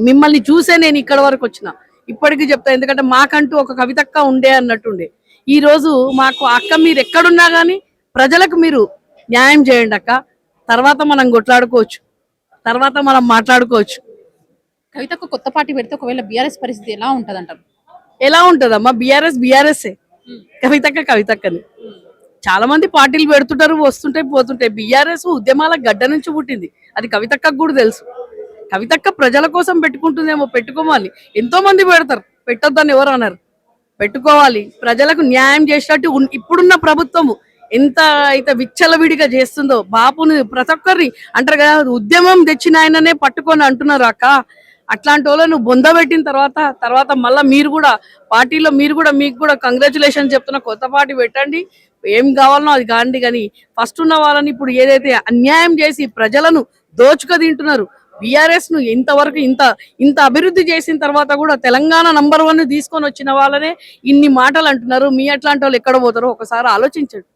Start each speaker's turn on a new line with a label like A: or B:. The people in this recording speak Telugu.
A: మిమ్మల్ని చూసే నేను ఇక్కడ వరకు వచ్చిన. ఇప్పటికీ చెప్తా, ఎందుకంటే మాకంటూ ఒక కవితక్క ఉండే అన్నట్టుండే. ఈ రోజు మాకు అక్క మీరు ఎక్కడున్నా కానీ ప్రజలకు మీరు న్యాయం చేయండి అక్క. తర్వాత మనం కొట్లాడుకోవచ్చు, తర్వాత మనం మాట్లాడుకోవచ్చు.
B: కవితకు కొత్త పార్టీ పెడితే ఒకవేళ బీఆర్ఎస్ పరిస్థితి ఎలా ఉంటది అంటారు?
A: ఎలా ఉంటదమ్మా? బీఆర్ఎస్ఏ, కవితక్కని. చాలా మంది పార్టీలు పెడుతుంటారు, వస్తుంటాయి పోతుంటాయి. బీఆర్ఎస్ ఉద్యమాల గడ్డ నుంచి పుట్టింది, అది కవితక్కకు కూడా తెలుసు. కవితక్క ప్రజల కోసం పెట్టుకుంటుందేమో, పెట్టుకోవాలి. ఎంతో మంది పెడతారు, పెట్టొద్దని ఎవరు అన్నారు. పెట్టుకోవాలి, ప్రజలకు న్యాయం చేసినట్టు. ఇప్పుడున్న ప్రభుత్వము ఎంత అయితే విచ్చలవిడిగా చేస్తుందో, బాపుని ప్రతి ఒక్కరిని అంటారు కదా, ఉద్యమం తెచ్చిన ఆయననే పట్టుకొని అంటున్నారు అక్క. అట్లాంటి వాళ్ళను బొందబెట్టిన తర్వాత మళ్ళీ మీరు కూడా పార్టీలో మీకు కూడా కంగ్రాచులేషన్ చెప్తున్నా. కొత్త పార్టీ పెట్టండి, ఏం కావాలనో అది కాండి. కానీ ఫస్ట్ ఉన్న వాళ్ళని ఇప్పుడు ఏదైతే అన్యాయం చేసి ప్రజలను దోచుక తింటున్నారు, బీఆర్ఎస్ ను ఇంతవరకు ఇంత అభివృద్ధి చేసిన తర్వాత కూడా తెలంగాణ నంబర్ 1 తీసుకొని వచ్చిన వాళ్ళనే ఇన్ని మాటలు అంటున్నారు. మీ అట్లాంటి వాళ్ళు ఎక్కడ పోతారో ఒకసారి ఆలోచించండి.